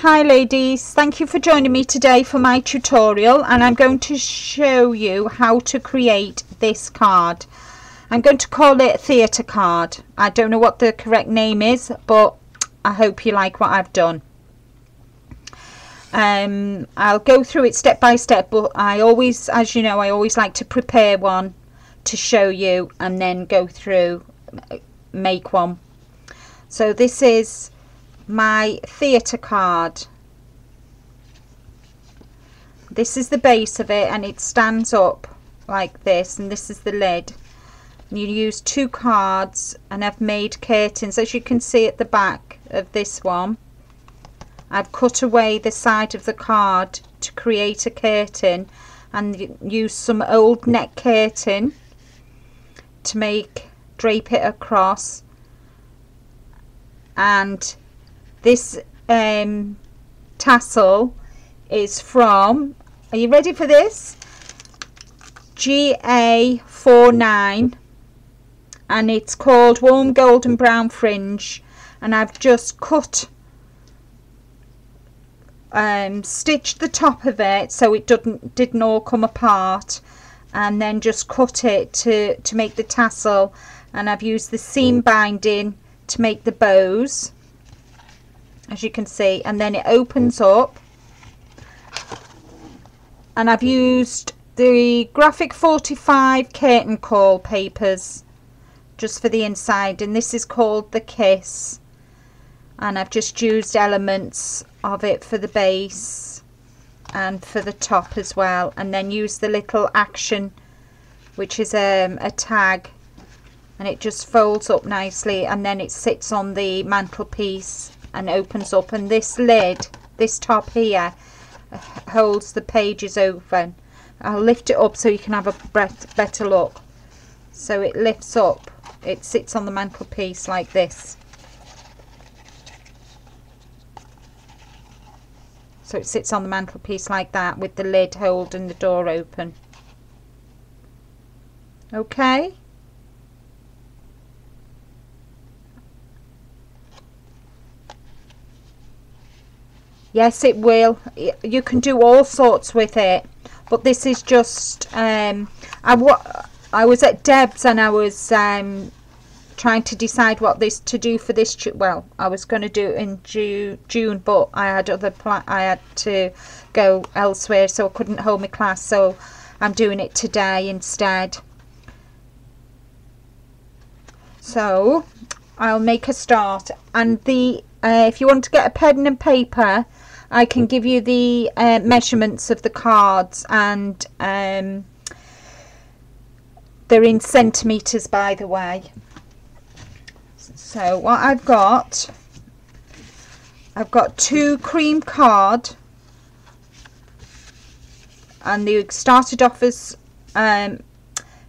Hi ladies, thank you for joining me today for my tutorial, and I'm going to show you how to create this card. I'm going to call it a theatre card. I don't know what the correct name is, but I hope you like what I've done. I'll go through it step by step, but I always, as you know, I always like to prepare one to show you and then go through, make one. So this is my theatre card. This is the base of it, and it stands up like this, and this is the lid. And you use two cards, and I've made curtains, as you can see at the back of this one. I've cut away the side of the card to create a curtain, and use some old net curtain to drape it across. And this tassel is from, are you ready for this? GA49, and it's called Warm Golden Brown Fringe, and I've just cut, stitched the top of it so it didn't all come apart, and then just cut it to make the tassel, and I've used the seam binding to make the bows, as you can see, and then it opens up, and I've used the Graphic 45 curtain call papers just for the inside, and this is called the Kiss, and I've just used elements of it for the base and for the top as well, and then use the little action, which is a tag, and it just folds up nicely, and then it sits on the mantelpiece and opens up, and this lid, this top here, holds the pages open. I'll lift it up so you can have a better look. So it lifts up, it sits on the mantelpiece like this. So it sits on the mantelpiece like that, with the lid holding the door open. Okay. Yes, it will. You can do all sorts with it, but this is just I was at Deb's, and I was trying to decide what to do for this. Well, I was going to do it in June, but I had I had to go elsewhere, so I couldn't hold my class, so I'm doing it today instead. So I'll make a start, and if you want to get a pen and paper, I can give you the measurements of the cards, and they're in centimeters, by the way. So what I've got two cream card, and they started off as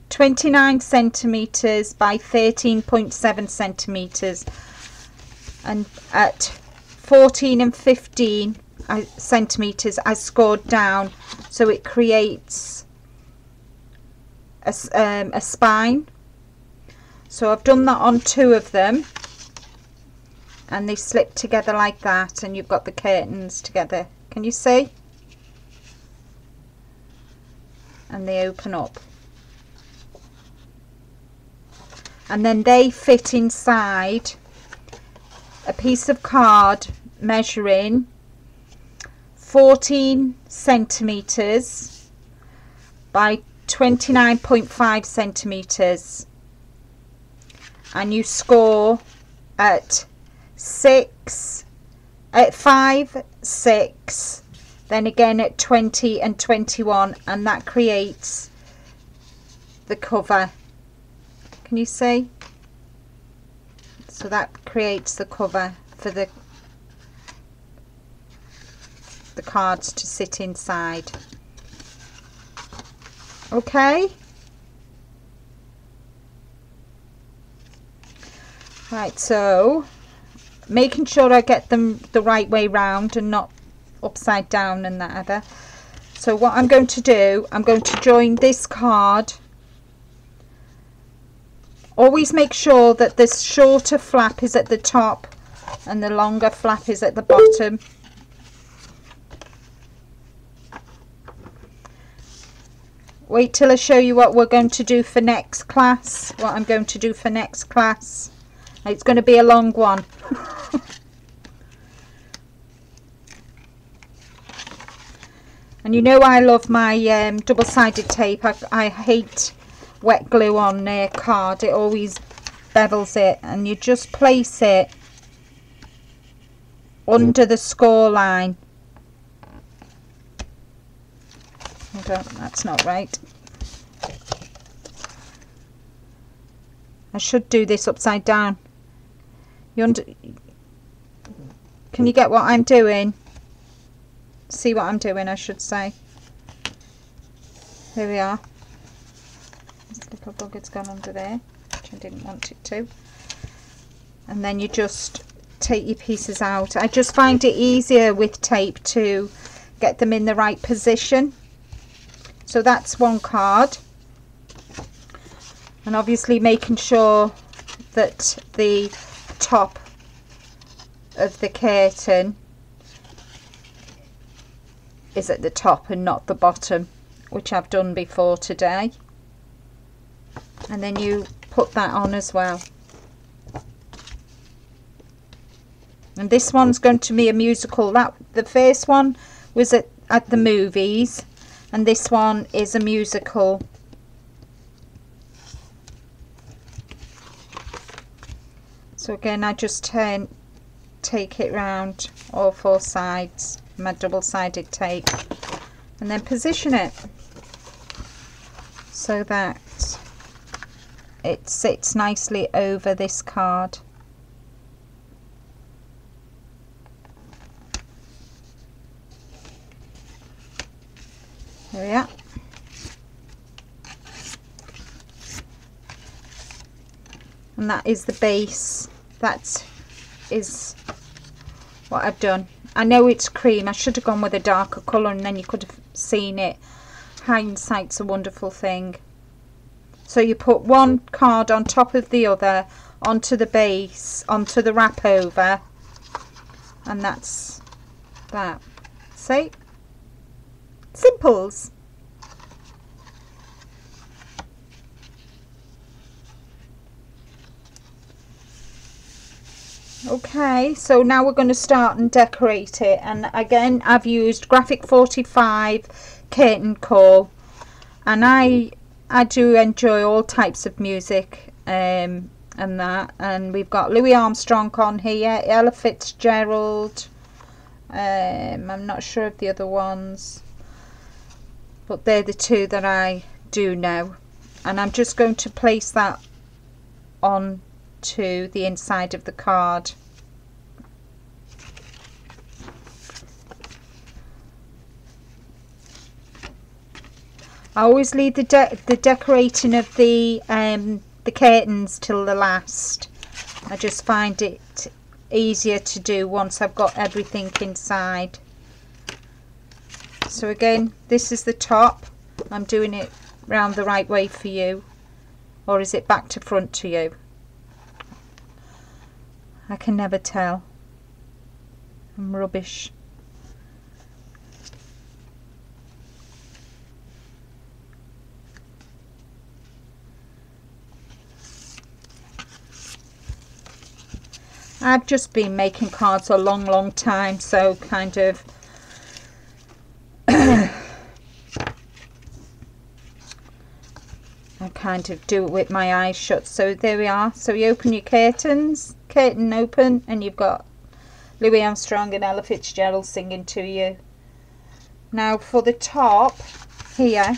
29 centimeters by 13.7 centimeters, and at 14 and 15 centimeters I scored down, so it creates a spine. So I've done that on two of them, and they slip together like that, and you've got the curtains together. Can you see? And they open up, and then they fit inside a piece of card measuring 14 centimeters by 29.5 centimeters, and you score at 5, 6, then again at 20 and 21, and that creates the cover. Can you see? So that creates the cover for the cards to sit inside. Okay. Right, so making sure I get them the right way round and not upside down and that other. So what I'm going to do, I'm going to join this card. Always make sure that this shorter flap is at the top and the longer flap is at the bottom. wait till I show you what we're going to do for next class. What I'm going to do for next class. It's going to be a long one. And you know I love my double-sided tape. I hate wet glue on a card. It always bevels it. And you just place it under the score line. Hold on, that's not right. I should do this upside down. Can you get what I'm doing? See what I'm doing, I should say. Here we are. This little bugger's gone under there, which I didn't want it to. And then you just take your pieces out. I just find it easier with tape to get them in the right position. So that's one card. And obviously making sure that the top of the curtain is at the top and not the bottom, which I've done before today. And then you put that on as well. And this one's going to be a musical. The first one was at the movies, and this one is a musical. So again, I just take it round all four sides, my double-sided tape, and then position it so that it sits nicely over this card. There we are. And that is the base. That is what I've done. I know it's cream. I should have gone with a darker colour and then you could have seen it. Hindsight's a wonderful thing. So you put one card on top of the other, onto the base, onto the wrap over, and that's that. See? Simples. Okay, so now we're going to start and decorate it. And again, I've used Graphic 45 curtain call, and I do enjoy all types of music and that. And we've got Louis Armstrong on here, Ella Fitzgerald. I'm not sure of the other ones, but they're the two that I do know. And I'm just going to place that on to the inside of the card. I always leave the decorating of the curtains till the last. I just find it easier to do once I've got everything inside. So again, this is the top. I'm doing it round the right way for you, or is it back to front to you? I can never tell. I'm rubbish. I've just been making cards a long time, so kind of I kind of do it with my eyes shut. So there we are. So you open your curtains, curtain open, and you've got Louis Armstrong and Ella Fitzgerald singing to you. Now for the top here,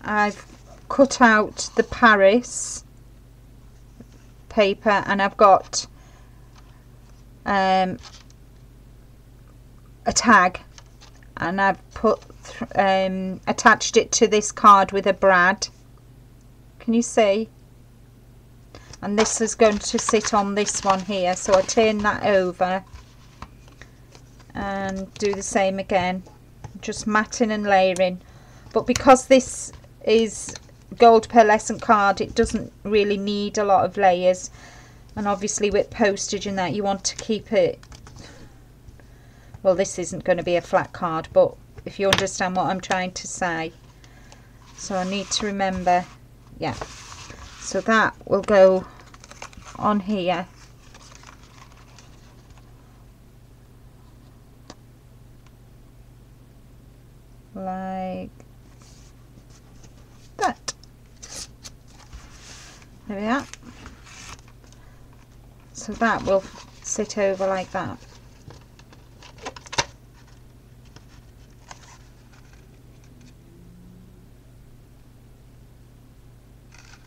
I've cut out the Paris paper, and I've got a tag, and I've put attached it to this card with a brad. Can you see? And this is going to sit on this one here, so I turn that over and do the same again, just matting and layering. But because this is gold pearlescent card, it doesn't really need a lot of layers, and obviously with postage and that, you want to keep it, well, this isn't going to be a flat card, but if you understand what I'm trying to say. So I need to remember, yeah. So that will go on here. Like that. There we are. So that will sit over like that.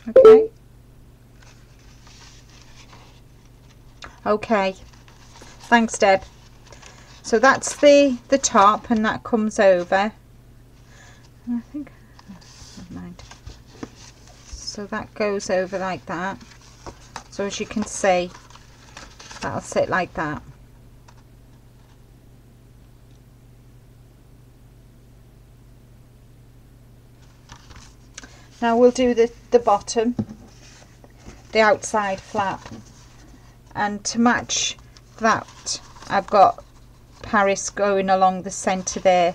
Okay. Okay. Thanks, Deb. So that's the top, and that comes over. I think, never mind. So that goes over like that. So as you can see, that'll sit like that. Now we'll do the bottom, the outside flap, and to match that I've got Paris going along the centre there.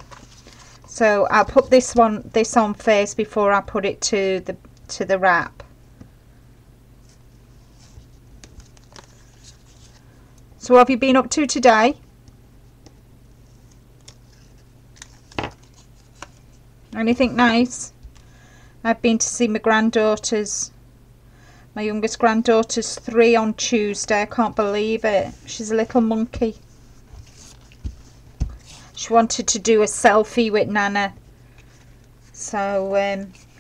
So I'll put this on first before I put it to the wrap. So what have you been up to today? Anything nice? I've been to see my granddaughters. My youngest granddaughter's 3 on Tuesday. I can't believe it. She's a little monkey. She wanted to do a selfie with Nana. So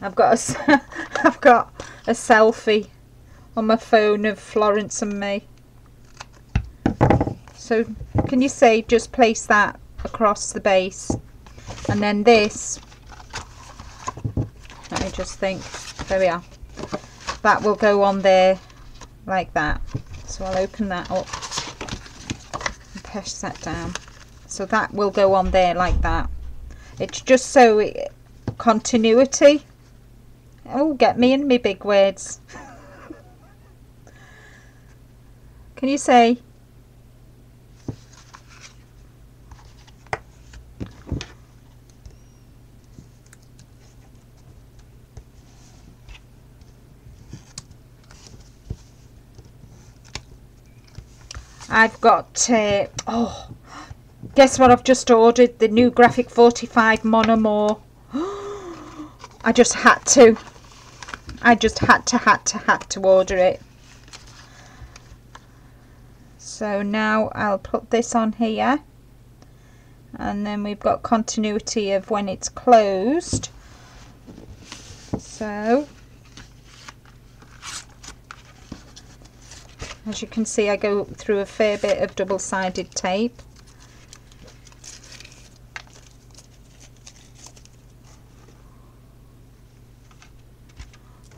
I've got a selfie on my phone of Florence and me. So can you see, just place that across the base, and then this, let me just think, there we are, that will go on there like that. So I'll open that up and push that down. So that will go on there like that. It's just so continuity. Oh, get me in me big words. Can you see? I've got oh, guess what I've just ordered? The new Graphic 45 Monomore. I just had to order it. So now I'll put this on here, and then we've got continuity of when it's closed. So as you can see, I go through a fair bit of double-sided tape.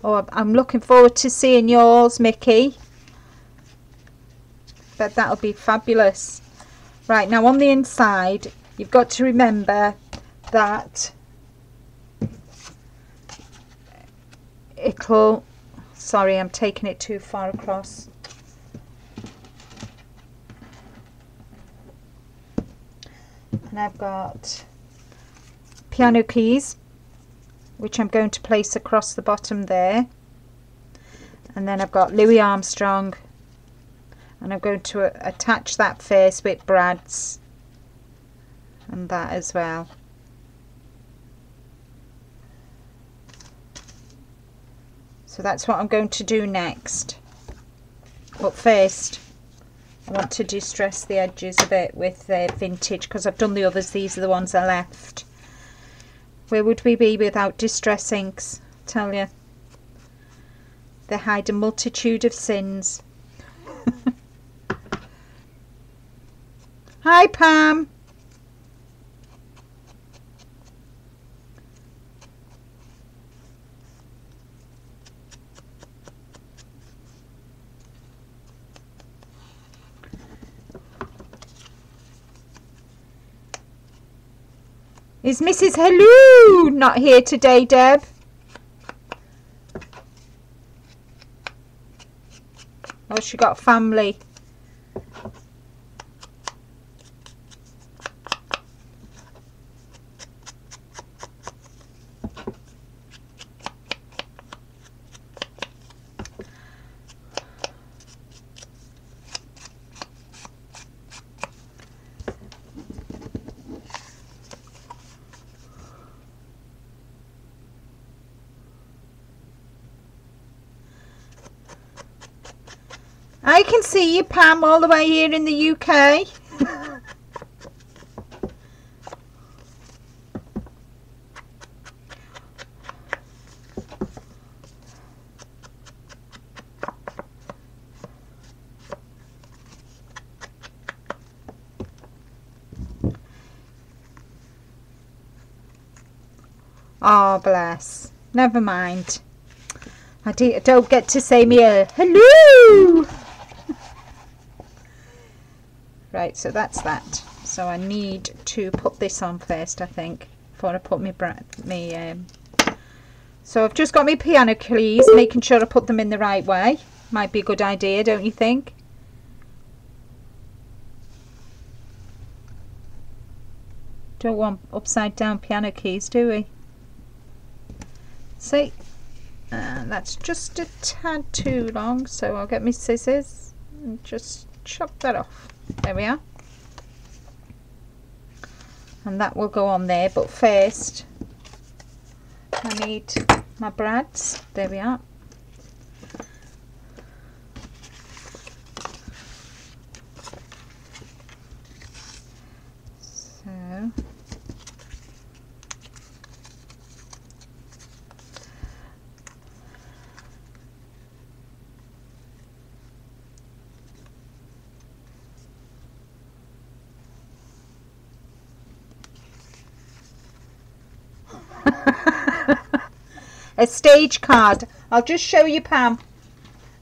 Oh, I'm looking forward to seeing yours, Mickey. But that'll be fabulous. Right, now on the inside, you've got to remember that it'll... Sorry, I'm taking it too far across. And I've got piano keys, which I'm going to place across the bottom there. And then I've got Louis Armstrong, and I'm going to attach that first with brads, and that as well. So that's what I'm going to do next. But first, I want to distress the edges a bit with vintage, because I've done the others. These are the ones I left. Where would we be without distress inks? Tell you, they hide a multitude of sins. Hi, Pam. Is Mrs. Hello not here today, Deb? Oh, she got family. I can see you, Pam, all the way here in the UK. Oh, bless. Never mind. I don't get to say me a hello. Right, so that's that. So I need to put this on first, I think, before I put so I've just got my piano keys, making sure I put them in the right way. Might be a good idea, don't you think? Don't want upside down piano keys, do we? See, that's just a tad too long, so I'll get my scissors and just chop that off. There we are. And that will go on there, but first I need my brads. There we are. So a stage card. I'll just show you, Pam,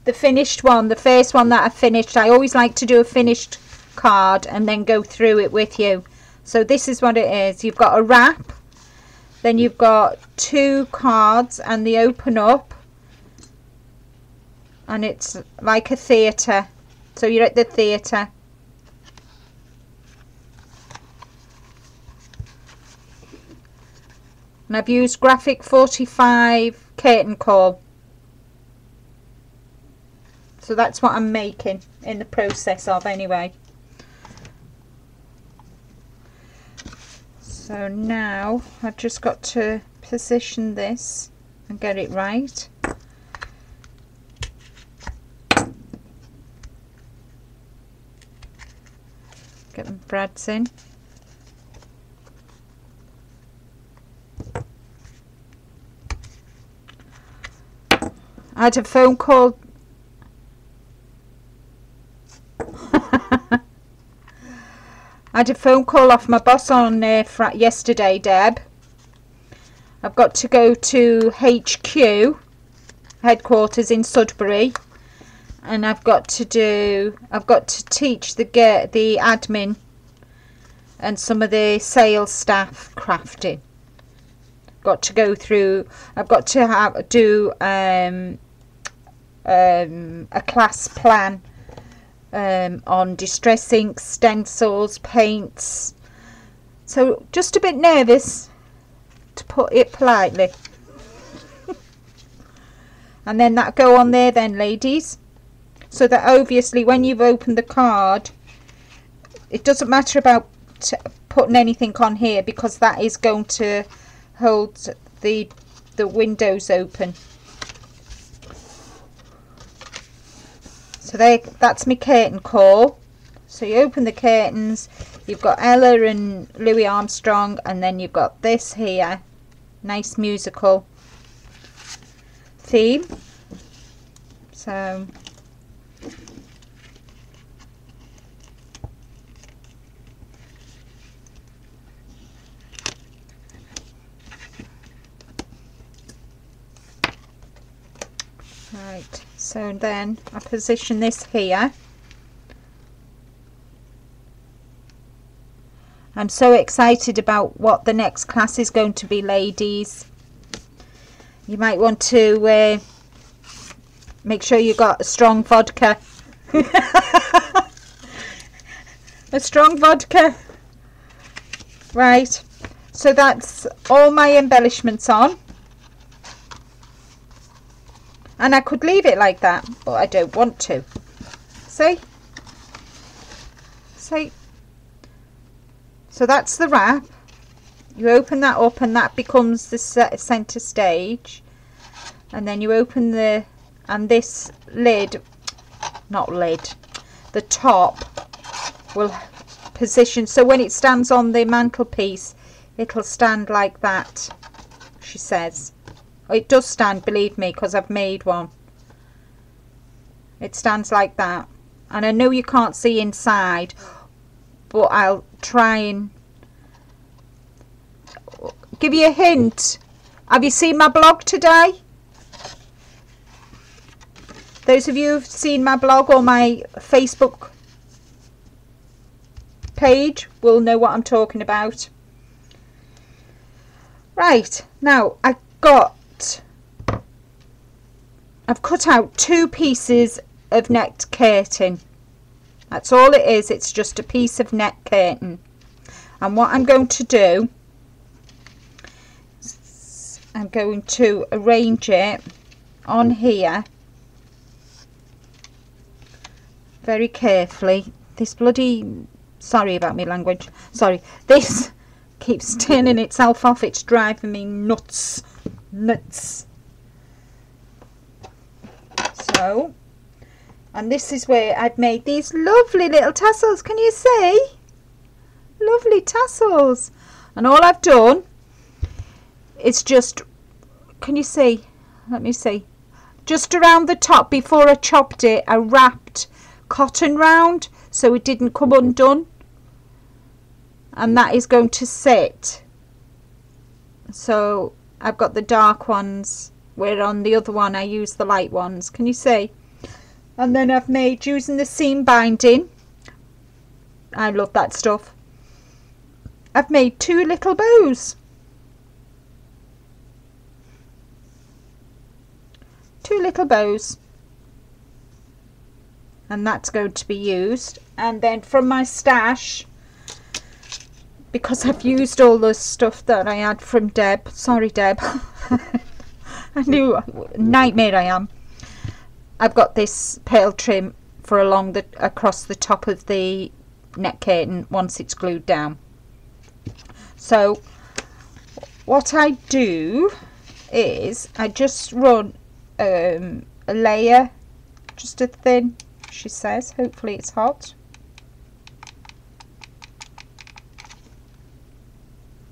the finished one, the first one that I finished. I always like to do a finished card and then go through it with you. So this is what it is. You've got a wrap, then you've got two cards, and they open up, and it's like a theatre. So you're at the theatre. And I've used graphic 45 curtain call. So that's what I'm making, in the process of anyway. So now I've just got to position this and get it right. Get my brads in. I had a phone call. I had a phone call off my boss on yesterday, Deb. I've got to go to HQ headquarters in Sudbury, and I've got to teach the admin and some of the sales staff crafting. Got to go through. I've got to do a class plan on distress inks, stencils, paints. So just a bit nervous, to put it politely. And then that go on there then, ladies, so that obviously when you've opened the card, it doesn't matter about putting anything on here, because that is going to hold the windows open. So that's my curtain call. So you open the curtains, you've got Ella and Louis Armstrong, and then you've got this here, nice musical theme. So right, so then I position this here. I'm so excited about what the next class is going to be, ladies. You might want to make sure you got a strong vodka. A strong vodka. Right, so that's all my embellishments on. And I could leave it like that, but I don't want to. See? See? So that's the wrap. You open that up and that becomes the center stage. And then you open and this lid not lid, the top will position so when it stands on the mantelpiece it'll stand like that, she says. It does stand, believe me, because I've made one. It stands like that, and I know you can't see inside, but I'll try and give you a hint. Have you seen my blog today? Those of you who've seen my blog or my Facebook page will know what I'm talking about. Right, now I've cut out 2 pieces of net curtain. That's all it is, it's just a piece of net curtain. And what I'm going to do, I'm going to arrange it on here very carefully. This bloody, sorry about my language, sorry, this keeps turning itself off, it's driving me nuts. So, and this is where I've made these lovely little tassels, can you see? Lovely tassels. And all I've done is just, can you see? Let me see. Just around the top, before I chopped it, I wrapped cotton round so it didn't come undone. And that is going to sit. So I've got the dark ones, where on the other one I use the light ones. Can you see? And then I've made, using the seam binding, I love that stuff, I've made 2 little bows. 2 little bows. And that's going to be used. And then from my stash, because I've used all the stuff that I had from Deb, sorry Deb, I knew, nightmare I am. I've got this pearl trim for across the top of the net curtain once it's glued down. So what I do is I just run a layer, just a thin, she says, hopefully it's hot.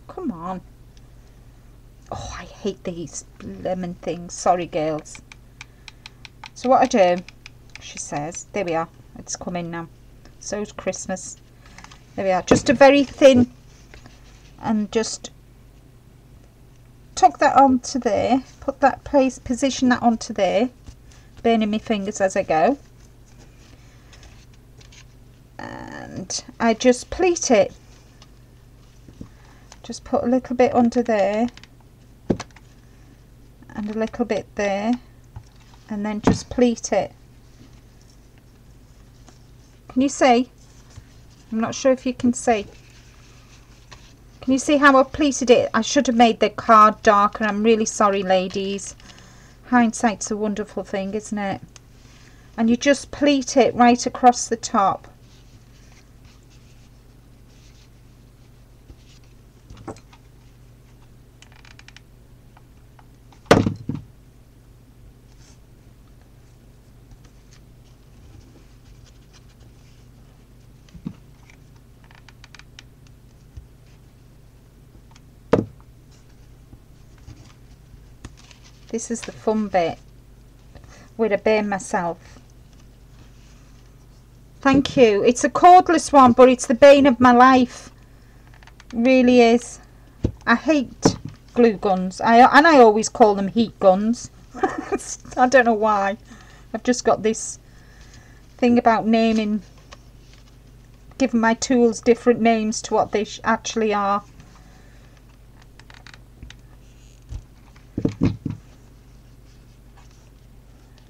Come on. Oh, I hate these lemon things, sorry girls. So what I do, she says, there we are, it's come in now, so's Christmas. There we are, just a very thin, and just tuck that onto there, put that place, position that onto there, burning my fingers as I go, and I just pleat it. Just put a little bit under there and a little bit there, and then just pleat it. Can you see? I'm not sure if you can see. Can you see how I've pleated it? I should have made the card darker. I'm really sorry, ladies. Hindsight's a wonderful thing, isn't it? And you just pleat it right across the top. This is the fun bit where I burn myself. Thank you. It's a cordless one, but it's the bane of my life. It really is. I hate glue guns. And I always call them heat guns. I don't know why. I've just got this thing about naming, giving my tools different names to what they actually are.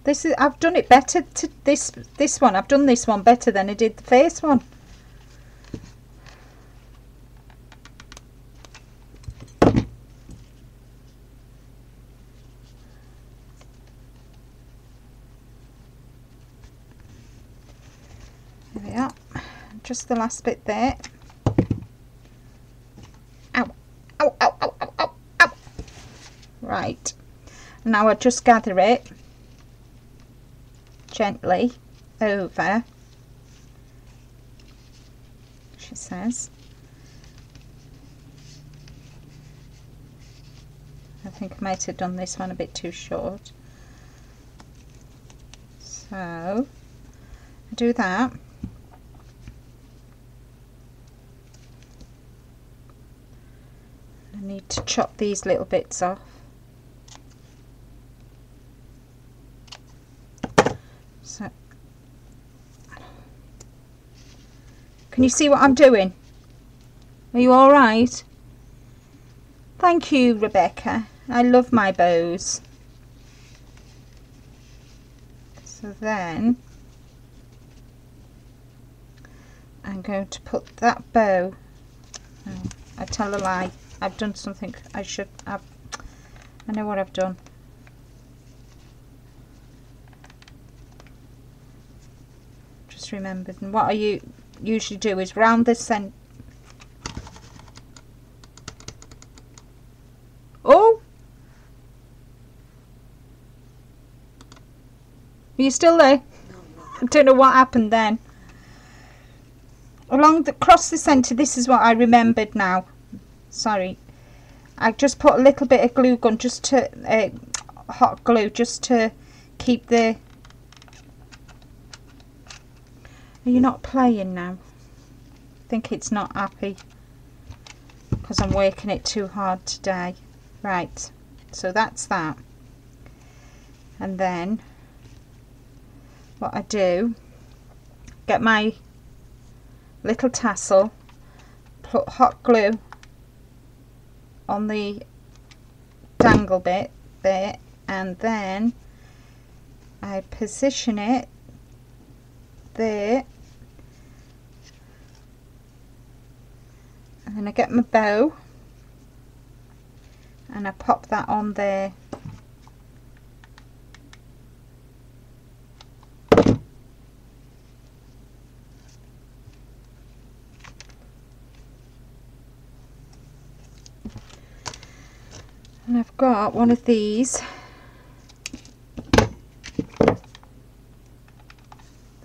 This is, I've done it better to this one. I've done this one better than I did the first one. There we are. Just the last bit there. Ow, ow, ow, ow, ow, ow, ow. Right. Now I just gather it gently over, she says. I think I might have done this one a bit too short. So I do that. I need to chop these little bits off. So can you see what I'm doing? Are you all right? Thank you, Rebecca. I love my bows. So then I'm going to put that bow. Oh, I tell a lie. I've done something I should have. I know what I've done. Just remembered. And what I usually do is round the centre. Oh! Are you still there? I don't know what happened then. Across the centre, this is what I remembered now. Sorry. I just put a little bit of glue gun, just to hot glue, just to keep the... Are you not playing now? I think it's not happy because I'm working it too hard today. Right, so that's that. And then what I do, get my little tassel, put hot glue on the dangle bit there, and then I position it there, and then I get my bow and I pop that on there. And I've got one of these.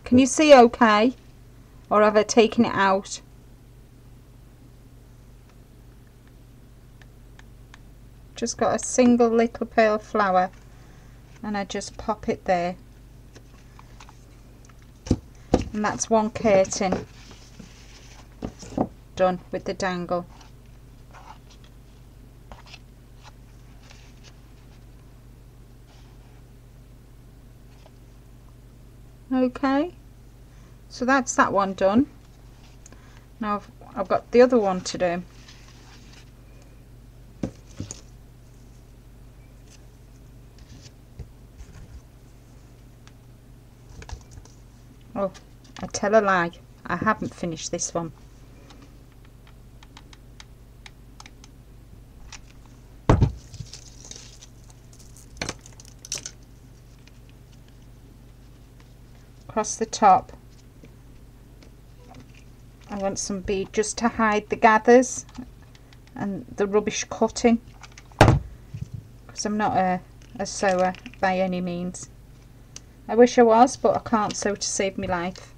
Can you see okay? Or have I taken it out? Just got a single little pearl flower and I just pop it there. And that's one curtain done with the dangle. Okay, so that's that one done. Now I've got the other one to do. Oh, I tell a lie, I haven't finished this one. Across the top I want some bead just to hide the gathers and the rubbish cutting, because I'm not a sewer by any means. I wish I was, but I can't sew to save my life.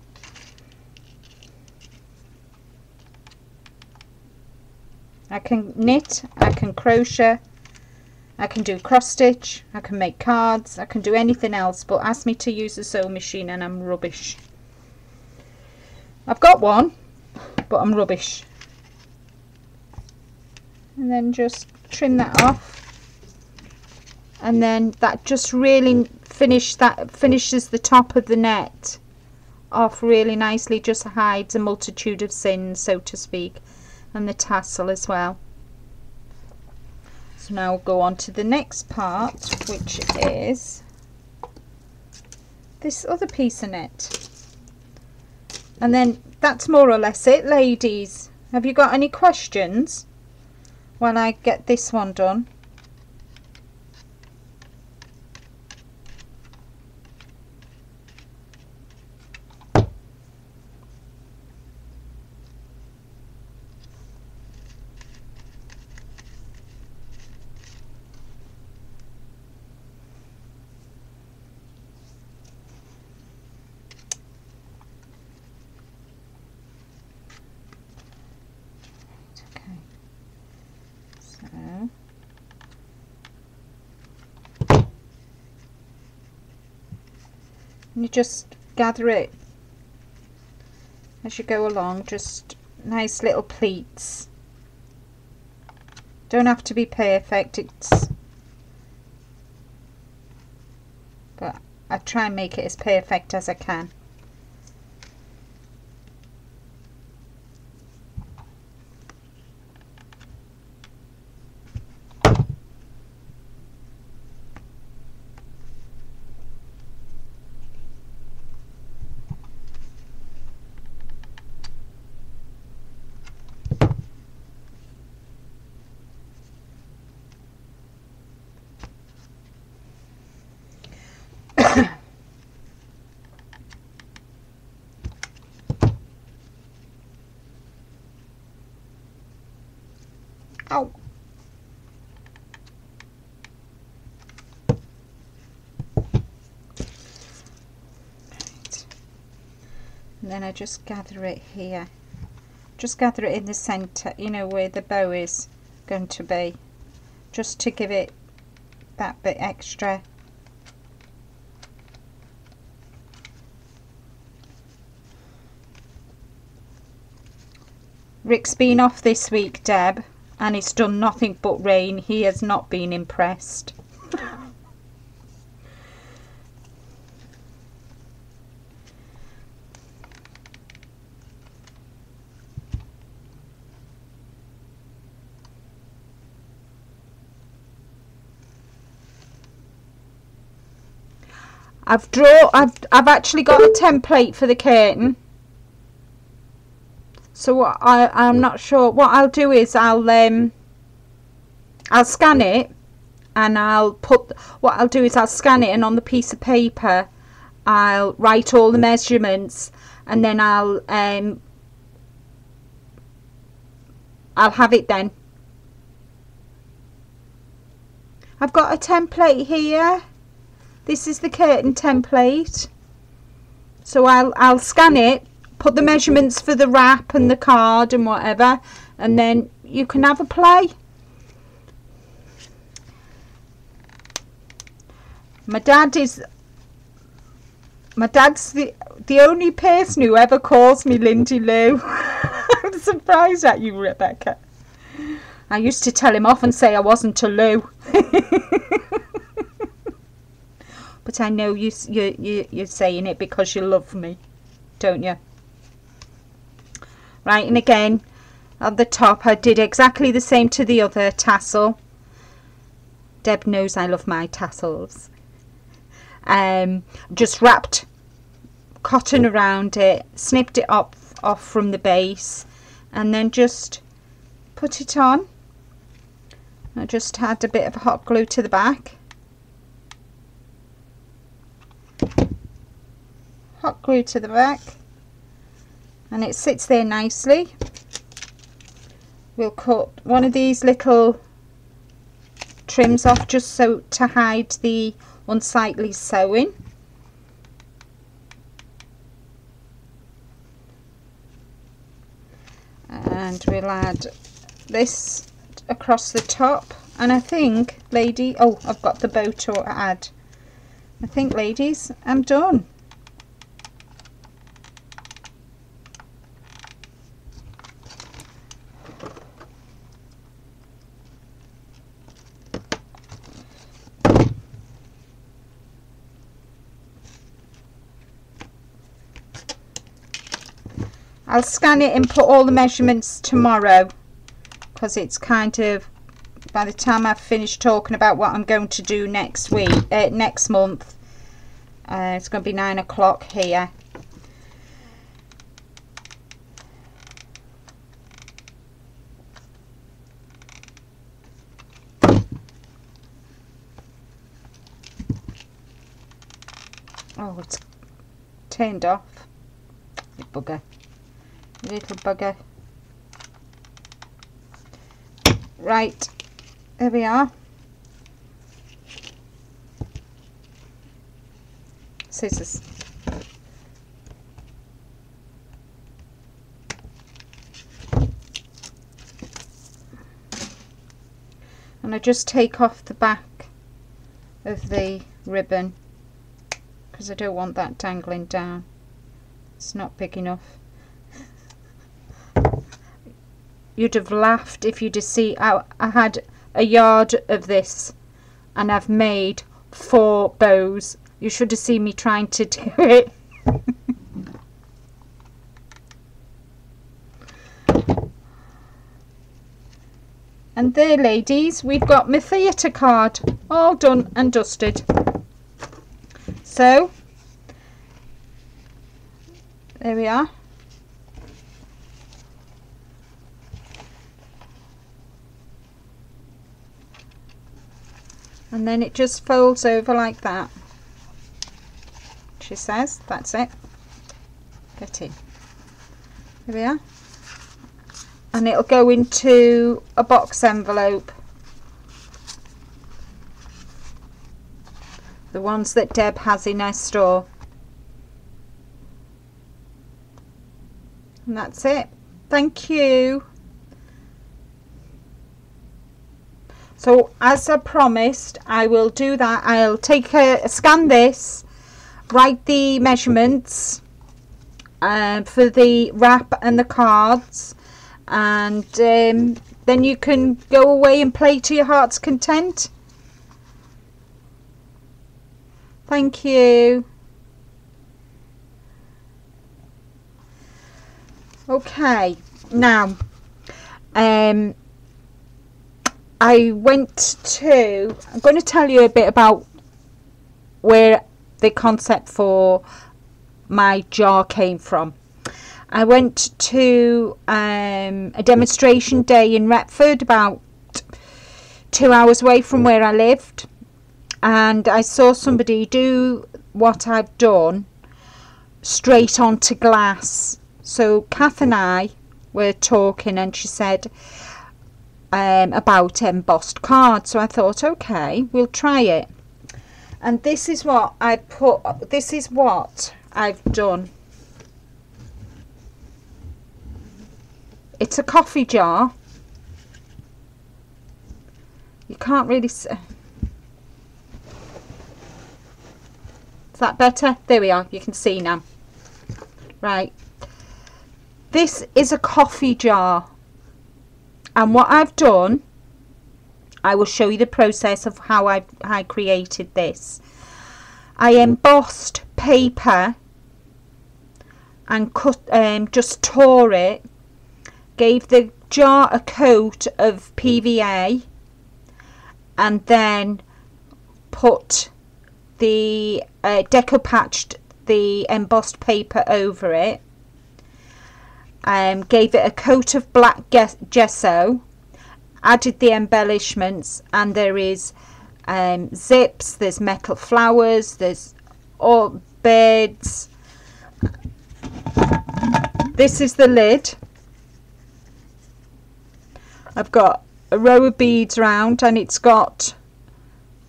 I can knit, I can crochet, I can do cross stitch, I can make cards, I can do anything else, but ask me to use a sewing machine and I'm rubbish. I've got one, but I'm rubbish. And then just trim that off, and then that just really finishes the top of the net off really nicely, just hides a multitude of sins, so to speak, and the tassel as well. So now we'll go on to the next part, which is this other piece of net. And then that's more or less it, ladies. Have you got any questions when I get this one done? And you just gather it as you go along, just nice little pleats. Don't have to be perfect, but I try and make it as perfect as I can. Ow. Right. And then I just gather it here. Just gather it in the centre, you know, where the bow is going to be, just to give it that bit extra. Rick's been off this week, Deb, and it's done nothing but rain. He has not been impressed. I've actually got a template for the curtain. So I'm not sure. What I'll do is I'll scan it, and I'll scan it, and on the piece of paper I'll write all the measurements, and then I'll have it then. I've got a template here. This is the curtain template. So I'll scan it, put the measurements for the wrap and the card and whatever, and then you can have a play. My dad's the only person who ever calls me Lindy Lou. I'm surprised at you, Rebecca. I used to tell him off and say I wasn't a Lou. But I know you're saying it because you love me, don't you? Right, and again, at the top I did exactly the same to the other tassel. Deb knows I love my tassels. Just wrapped cotton around it, snipped it off from the base, and then just put it on. I just had a bit of hot glue to the back. Hot glue to the back, and it sits there nicely. We'll cut one of these little trims off just so to hide the unsightly sewing. And we'll add this across the top, and I think, lady, oh, I've got the bow to add. I think, ladies, I'm done. I'll scan it and put all the measurements tomorrow, because it's kind of, by the time I've finished talking about what I'm going to do next month, it's going to be 9 o'clock here. Oh, it's turned off. You bugger. Little bugger. Right, there we are. Scissors. And I just take off the back of the ribbon, because I don't want that dangling down. It's not big enough. You'd have laughed if you'd have seen. I had a yard of this and I've made 4 bows. You should have seen me trying to do it. And there, ladies, we've got my theatre card all done and dusted. So there we are. And then it just folds over like that. She says, that's it. Get in. There we are. And it'll go into a box envelope. The ones that Deb has in her store. And that's it. Thank you. So as I promised, I will do that. I'll take scan this, write the measurements for the wrap and the cards, and then you can go away and play to your heart's content. Thank you. Okay, now I'm going to tell you a bit about where the concept for my jar came from. I went to a demonstration day in Retford, about 2 hours away from where I lived, and I saw somebody do what I've done straight onto glass. So Kath and I were talking and she said about embossed cards, so I thought, okay, we'll try it. And this is what I've done. It's a coffee jar. You can't really see. Is that better? There we are. You can see now. Right. This is a coffee jar. And what I've done, I will show you the process of how I created this. I embossed paper and just tore it. Gave the jar a coat of PVA and then put the decopatched the embossed paper over it. Gave it a coat of black gesso, added the embellishments, and there is zips, there's metal flowers, there's all birds. This is the lid. I've got a row of beads round, and it's got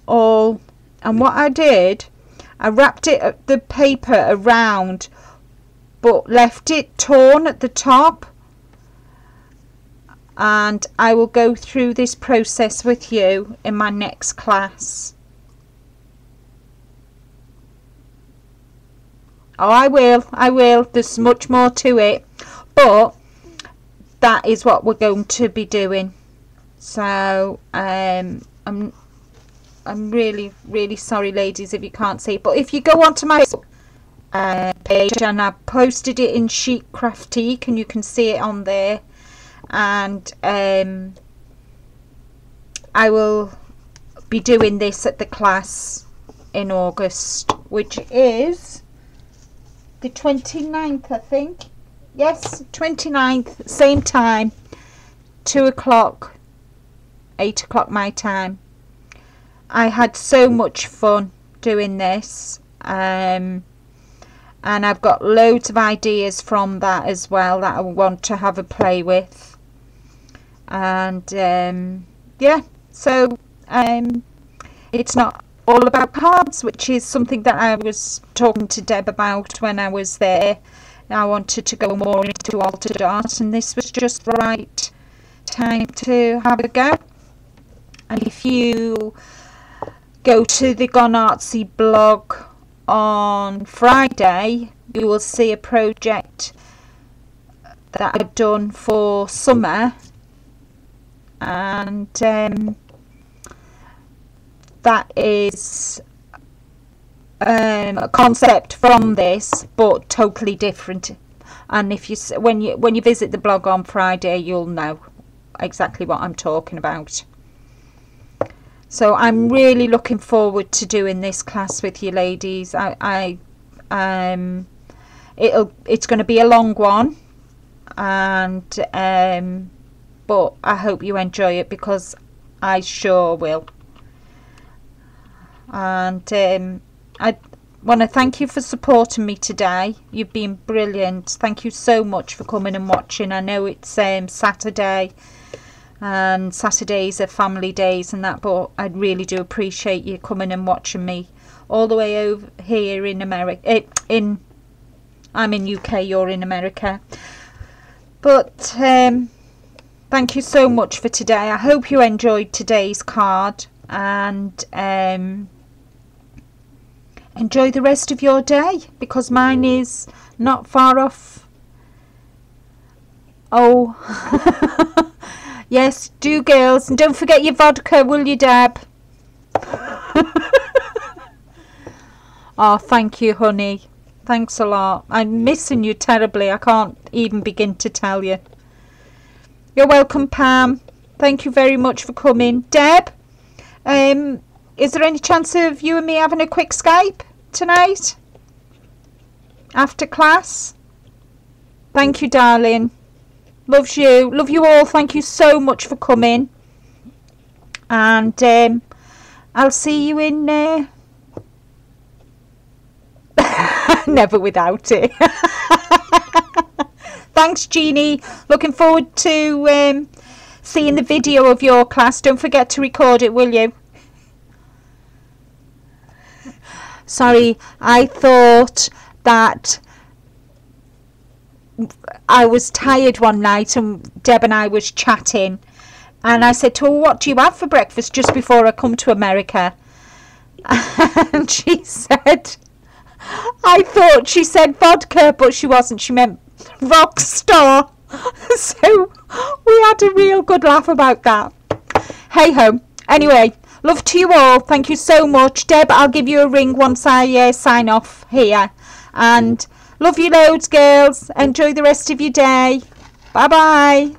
all, and what I did, I wrapped the paper around but left it torn at the top, and I will go through this process with you in my next class. Oh, I will. There's much more to it, but that is what we're going to be doing. So I'm really sorry, ladies, if you can't see it, but if you go onto my page, and I posted it in Chic Craftique, and you can see it on there, and I will be doing this at the class in August, which is the 29th, I think. Yes, 29th, same time, 2 o'clock, 8 o'clock my time. I had so much fun doing this, and I've got loads of ideas from that as well that I want to have a play with. And yeah, so it's not all about cards, which is something that I was talking to Deb about when I was there. I wanted to go more into altered art, and this was just the right time to have a go. And if you go to the Gone Artsy blog on Friday you will see a project that I've done for summer, and that is a concept from this but totally different, and if you when you visit the blog on Friday you'll know exactly what I'm talking about. So I'm really looking forward to doing this class with you ladies. It's going to be a long one, and but I hope you enjoy it, because I sure will. And I want to thank you for supporting me today. You've been brilliant. Thank you so much for coming and watching. I know it's Saturday, and Saturdays are family days and that, but I really do appreciate you coming and watching me all the way over here in America. I'm in UK, you're in America. But thank you so much for today. I hope you enjoyed today's card, and enjoy the rest of your day, because mine is not far off. Oh yes, do girls, and don't forget your vodka, will you, Deb? Oh, thank you, honey. Thanks a lot. I'm missing you terribly. I can't even begin to tell you. You're welcome, Pam. Thank you very much for coming. Deb, is there any chance of you and me having a quick Skype tonight after class? Thank you, darling. Loves you. Love you all. Thank you so much for coming. And I'll see you in never without it. Thanks, Jeannie. Looking forward to seeing the video of your class. Don't forget to record it, will you? Sorry, I thought that I was tired one night and Deb and I was chatting, and I said to her, what do you have for breakfast just before I come to America? And she said, I thought she said vodka, but she wasn't. She meant Rockstar. So we had a real good laugh about that. Hey ho. Anyway, love to you all. Thank you so much. Deb, I'll give you a ring once I sign off here. And love you loads, girls. Enjoy the rest of your day. Bye bye.